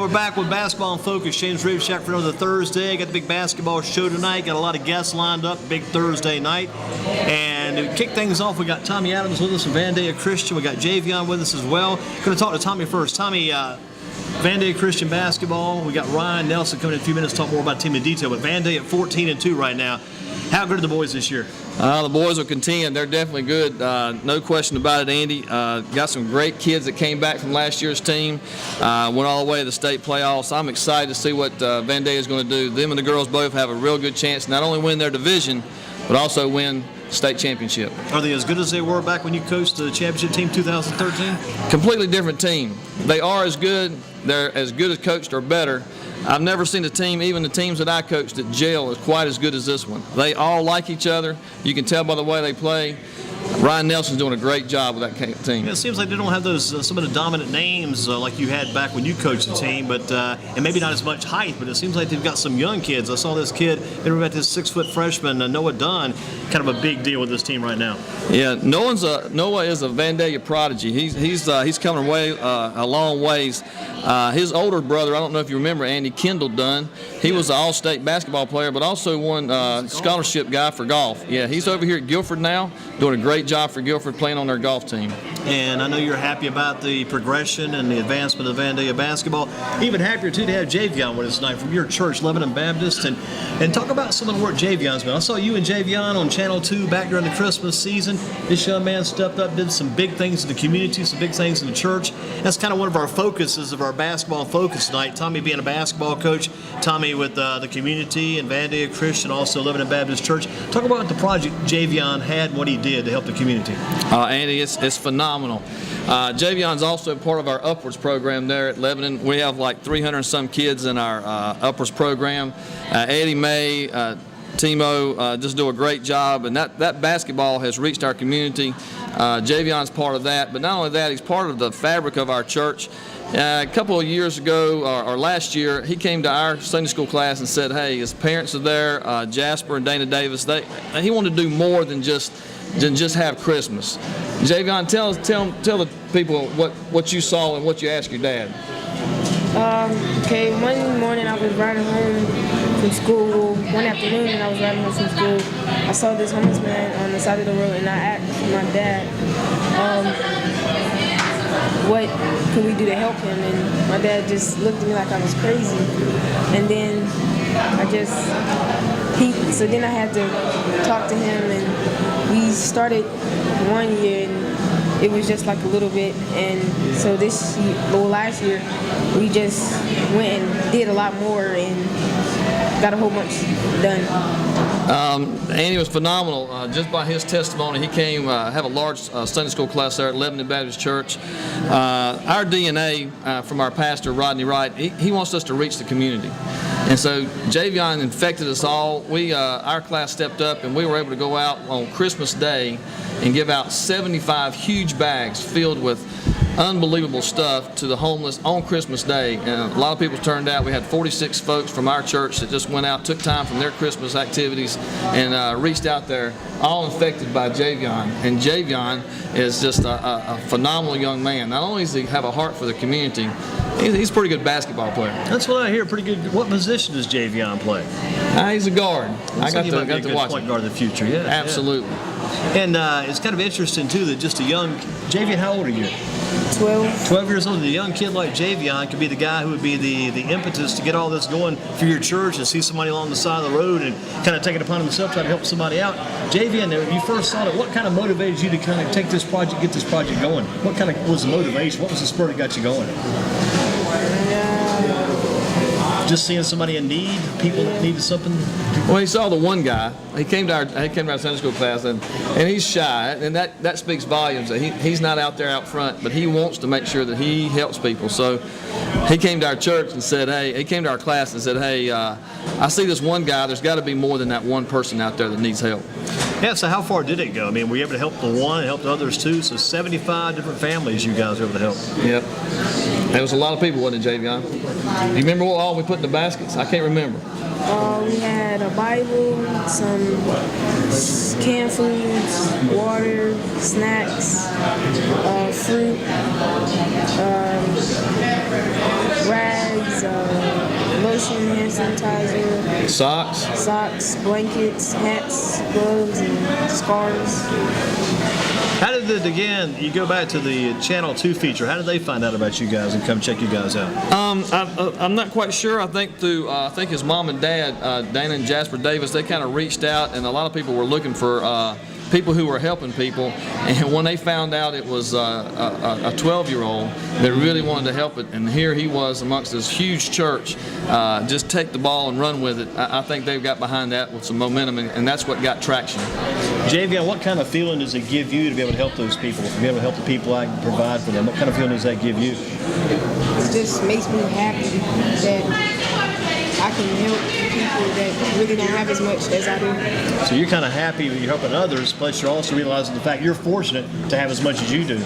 we're back with Basketball in Focus. James Raveshak for another Thursday. Got the big basketball show tonight. Got a lot of guests lined up. Big Thursday night. And to kick things off, we got Tommy Adams with us from Vandalia Christian. We got Javon with us as well. Going to talk to Tommy first. Tommy, Vandalia Christian basketball. We got Ryan Nelson coming in a few minutes to talk more about the team in detail. But Vandalia at 14-2 right now. How good are the boys this year? The boys will contend. They're definitely good. No question about it, Andy. Got some great kids that came back from last year's team. Went all the way to the state playoffs. I'm excited to see what Vandalia is going to do. Them and the girls both have a real good chance to not only win their division, but also win state championship. Are they as good as they were back when you coached the championship team 2013? Completely different team. They are as good. They're as good as coached or better. I've never seen a team, even the teams that I coached at jail, is quite as good as this one. They all like each other. You can tell by the way they play. Ryan Nelson's doing a great job with that team. Yeah, it seems like they don't have those some of the dominant names like you had back when you coached the team, but and maybe not as much height. But it seems like they've got some young kids. I saw this kid, they were about this 6-foot freshman, Noah Dunn, kind of a big deal with this team right now. Yeah, Noah is a Vandalia prodigy. He's coming away a long ways. His older brother, I don't know if you remember, Andy Kendall Dunn. He was an all-state basketball player, but also won scholarship guy for golf. Yeah, he's over here at Guilford now, doing a great job for Guilford, playing on their golf team. And I know you're happy about the progression and the advancement of Vandalia basketball. Even happier, too, to have Javon with us tonight from your church, Lebanon Baptist. And talk about some of the work Javon's been. I saw you and Javon on Channel 2 back during the Christmas season. This young man stepped up, did some big things in the community, some big things in the church. That's kind of one of our focuses of our basketball focus tonight. Tommy being a basketball coach, Tommy with the community and Vandalia Christian, also Lebanon Baptist Church. Talk about the project Javon had and what he did to help the community. Andy, it's phenomenal. Javon's also part of our Upwards program there at Lebanon. We have like 300 and some kids in our Upwards program. Eddie May, Timo just do a great job, and that basketball has reached our community. Javon's part of that, but not only that, he's part of the fabric of our church. A couple of years ago, or last year, he came to our Sunday school class and said, hey, his parents are there, Jasper and Dana Davis, he wanted to do more than just have Christmas. Javon, tell the people what you saw and what you asked your dad. Okay, one morning I was riding home from school, one afternoon and I was riding home from school. I saw this homeless man on the side of the road and I asked my dad, what can we do to help him? And my dad just looked at me like I was crazy. And then so then I had to talk to him, and we started one year and it was just like a little bit, and so last year we just went and did a lot more and got a whole bunch done. Andy was phenomenal. Just by his testimony, he came have a large Sunday school class there at Lebanon Baptist Church. Our DNA from our pastor, Rodney Wright, he wants us to reach the community. And so Javon infected us all. Our class stepped up and we were able to go out on Christmas Day and give out 75 huge bags filled with unbelievable stuff to the homeless on Christmas Day. And a lot of people turned out. We had 46 folks from our church that just went out, took time from their Christmas activities and reached out there, all infected by Javon. And Javon is just a phenomenal young man. Not only does he have a heart for the community, he's a pretty good basketball player. That's what I hear. Pretty good. What position does Javon play? He's a guard. I got to watch point guard of the future. Yeah, absolutely. Yeah. And it's kind of interesting too that just a young Javon. How old are you? 12. 12 years old. A young kid like Javon could be the guy who would be the impetus to get all this going for your church and see somebody along the side of the road and kind of take it upon himself, try to help somebody out. Javon, when you first saw it, what kind of motivated you to kind of take this project, get this project going? What kind of was the motivation? What was the spur that got you going? Just seeing somebody in need, people that needed something. Well, he saw the one guy. He came to our Sunday school class, and he's shy, and that speaks volumes. That he's not out there out front, but he wants to make sure that he helps people. So he came to our church and said, hey, he came to our class and said, hey, I see this one guy. There's got to be more than that one person out there that needs help. Yeah, so how far did it go? I mean, were you able to help the one and help the others too? So 75 different families you guys were able to help. Yep. There was a lot of people, wasn't it, Javon? Do you remember what all we put in the baskets? I can't remember. We had a Bible, some canned foods, water, snacks, fruit, rags, lotion, hand sanitizer, Socks. blankets, hats, gloves, and scarves. How did it, again, you go back to the Channel 2 feature, how did they find out about you guys and come check you guys out? I'm not quite sure. I think through I think his mom and dad, Dana and Jasper Davis, they kind of reached out, and a lot of people were looking for people who were helping people. And when they found out it was a 12-year-old that really wanted to help it, and here he was amongst this huge church, just take the ball and run with it. I think they've got behind that with some momentum, and that's what got traction. Javion, what kind of feeling does it give you to be able to help those people, to be able to help the people I can provide for them? What kind of feeling does that give you? It just makes me happy that I can help people that really don't have as much as I do. So you're kind of happy that you're helping others, plus you're also realizing the fact you're fortunate to have as much as you do.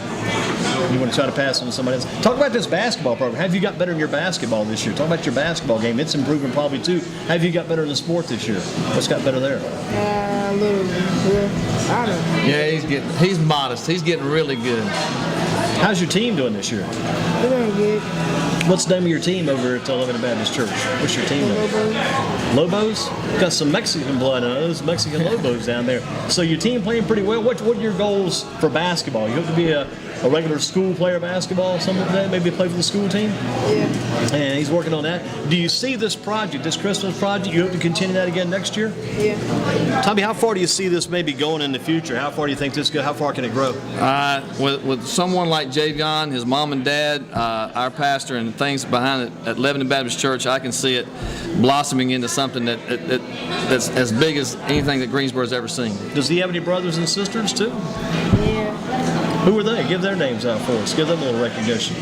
You want to try to pass on to somebody else. Talk about this basketball program. Have you got better in your basketball this year? Talk about your basketball game. It's improving probably too. Have you got better in the sport this year? What's got better there? A little bit. I don't know. Yeah, he's modest. He's getting really good. How's your team doing this year? We're doing good. What's the name of your team over at Lebanon Baptist Church? What's your team name? Lobos? Got some Mexican blood in those Mexican Lobos down there. So your team playing pretty well. What are your goals for basketball? You hope to be a regular school player basketball, something like that? Maybe play for the school team? Yeah. And he's working on that. Do you see this project, this Christmas project, you hope to continue that again next year? Yeah. Tommy, how far do you see this maybe going in the future? How far do you think this goes? How far can it grow? With someone like Javon, his mom and dad, our pastor, and things behind it at Lebanon Baptist Church, I can see it blossoming into something that's as big as anything that Greensboro's ever seen. Does he have any brothers and sisters too? Yeah. Who are they? Give their names out for us. Give them a little recognition.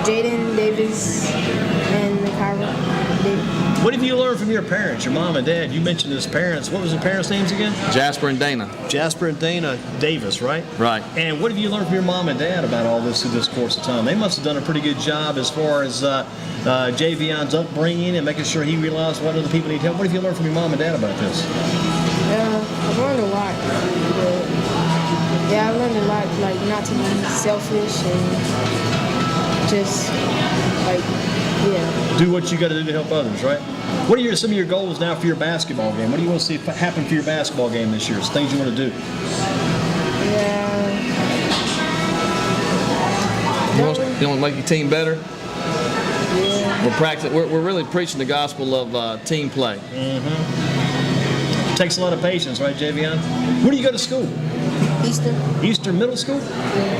Jaden, Davis, and Kyra. Davis. What have you learned from your parents, your mom and dad? You mentioned his parents. What was the parents' names again? Jasper and Dana. Jasper and Dana Davis, right? Right. And what have you learned from your mom and dad about all this through this course of time? They must have done a pretty good job as far as Javion's upbringing and making sure he realized what other people need help. What have you learned from your mom and dad about this? I've learned a lot. I learned a lot, like not to be selfish and just do what you got to do to help others, right? What are some of your goals now for your basketball game? What do you want to see happen for your basketball game this year? Some things you want to do? You want to make your team better? Yeah. We're practicing. We're really preaching the gospel of team play. Mm-hmm. Takes a lot of patience, right, Javion? Where do you go to school? Eastern Middle School?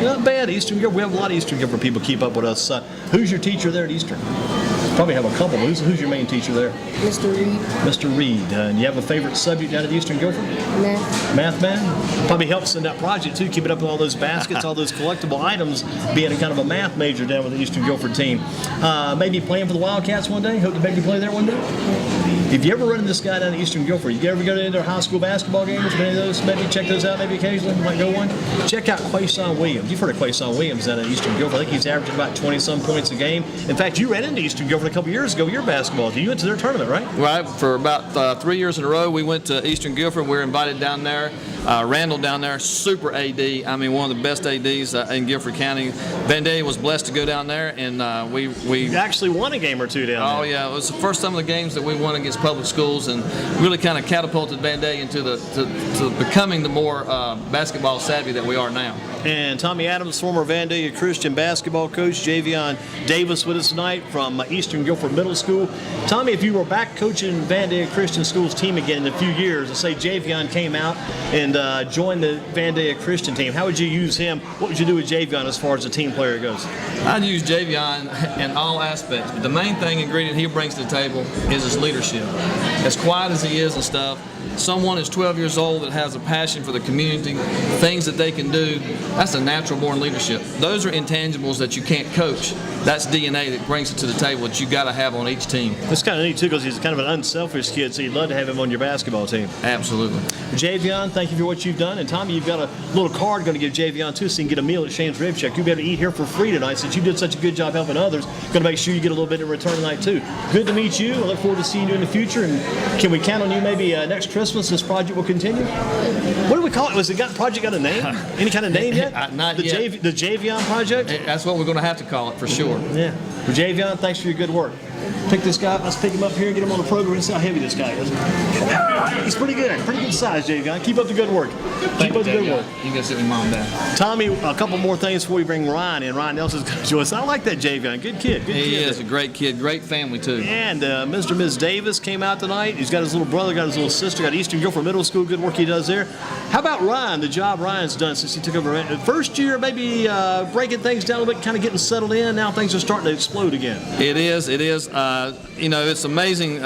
Not bad. Eastern Gilbert. We have a lot of Eastern Gilbert people keep up with us. Who's your teacher there at Eastern? Probably have a couple. Who's your main teacher there? Mr. Reed. Mr. Reed. And you have a favorite subject down at Eastern Guilford? Math. Math man? Probably helps in that project too, keeping up with all those baskets, all those collectible items, being a kind of a math major down with the Eastern Guilford team. Maybe playing for the Wildcats one day? Hope to maybe play there one day? If you ever run into this guy down at Eastern Guilford, you ever go to their high school basketball games, any of those, maybe check those out maybe occasionally, might go one. Check out Quason Williams. You've heard of Quason Williams down at Eastern Guilford. I think he's averaging about 20-some points a game. In fact, you ran into Eastern Guilford a couple years ago, your basketball team. You went to their tournament, right? Right. For about 3 years in a row, we went to Eastern Guilford. We were invited down there. Randall down there, super AD. I mean, one of the best ADs in Guilford County. Van Day was blessed to go down there, and we You actually won a game or two down there. Oh yeah, it was the first time of the games that we won against public schools, and really kind of catapulted Van Day into to becoming the more basketball savvy that we are now. And Tommy Adams, former Vandalia Christian basketball coach, Javion Davis with us tonight from Eastern Guilford Middle School. Tommy, if you were back coaching Vandalia Christian School's team again in a few years, let's say Javion came out and joined the Vandalia Christian team, how would you use him? What would you do with Javion as far as a team player goes? I'd use Javion in all aspects, but the main ingredient he brings to the table is his leadership. As quiet as he is and stuff, someone is 12 years old that has a passion for the community, things that they can do, that's a natural born leadership. Those are intangibles that you can't coach. That's DNA that brings it to the table that you got to have on each team. It's kind of neat too because he's kind of an unselfish kid, so you'd love to have him on your basketball team. Absolutely. Javion, thank you for what you've done. And Tommy, you've got a little card going to give Javion too, so you can get a meal at Shane's Rib Shack. You'll be able to eat here for free tonight since you did such a good job helping others. Going to make sure you get a little bit in return tonight too. Good to meet you. I look forward to seeing you in the future. And can we count on you maybe next Christmas? This project will continue. What do we call it? Was the project got a name? Any kind of name yet? Not yet. The Javion project? That's what we're going to have to call it for sure. Yeah. Well, Javion, thanks for your good work. Pick this guy up. Let's pick him up here, get him on the program, and see how heavy this guy is. He's pretty good size, Javon. Keep up the good work. Keep up the good work. You can sit with mom and dad. Tommy, a couple more things before we bring Ryan in. Ryan Nelson's going to join us. I like that Javon. Good kid. He is a great kid, great family too. And Mr. and Ms. Davis came out tonight. He's got his little brother, got his little sister, got Eastern Guilford Middle School. Good work he does there. How about Ryan? The job Ryan's done since he took over. First year, maybe breaking things down a little bit, kind of getting settled in. Now things are starting to explode again. It is. It's amazing.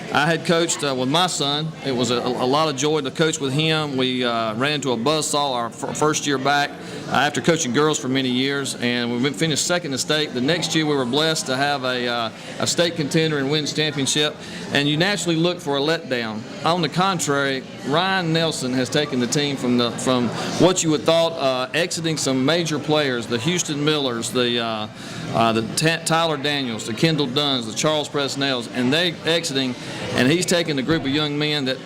I had coached with my son. It was a lot of joy to coach with him. We ran into a buzzsaw our first year back after coaching girls for many years, and we finished second in state. The next year we were blessed to have a state contender and win championship, and you naturally look for a letdown. On the contrary, Ryan Nelson has taken the team from what you would thought exiting some major players, the Houston Millers, the Tyler Daniels, the Kendall Dunns, the Charles Presnells, and they exiting, and he's taken a group of young men that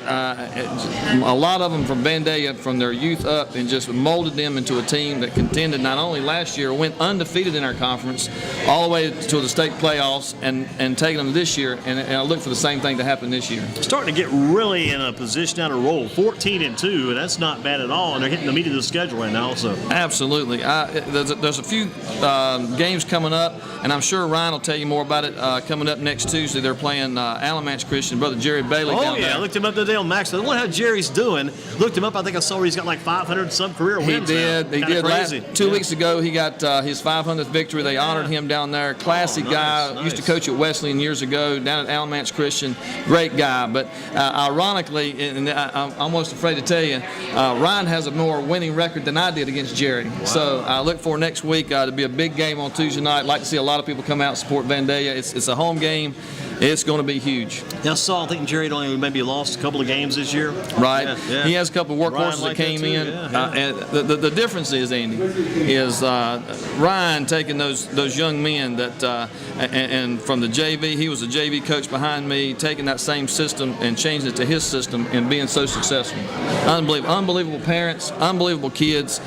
a lot of them from Vandalia from their youth up and just molded them into a team that contended not only last year, went undefeated in our conference all the way to the state playoffs, and taking them this year, and I look for the same thing to happen this year. Starting to get really in a position now to roll 14-2, and that's not bad at all, and they're hitting the meat of the schedule right now also. Absolutely. There's a few games coming up, and I'm sure Ryan will tell you more about it coming up next Tuesday. They're playing Alamance Christian, Brother Jerry Bailey down there. I looked him up today on Max. I don't know how Jerry's doing. Looked him up. I think I saw where he's got like 500 some career wins. He did. Crazy. Two weeks ago, he got his 500th victory. They honored him down there. Classy guy. Nice. Used to coach at Wesleyan years ago, down at Alamance Christian. Great guy. But ironically, and I'm almost afraid to tell you, Ryan has a more winning record than I did against Jerry. Wow. So I look for next week to be a big game on Tuesday night. I'd like to see a lot of people come out and support Vandalia. It's a home game. It's going to be huge. Now, I think Jerry only maybe lost a couple of games this year. Right. Yeah. He has a couple of workhorses that came in. And the difference is, Andy, is Ryan taking those young men that and from the JV, he was a JV coach behind me, taking that same system and changing it to his system and being so successful. Unbelievable parents, unbelievable kids,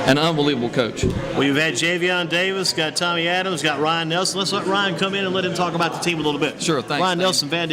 and unbelievable coach. Well, you've had Javon Davis, got Tommy Adams, got Ryan Nelson. Let's let Ryan come in and let him talk about the team a little bit. Sure, thanks. Ryan Nelson, Vandalia.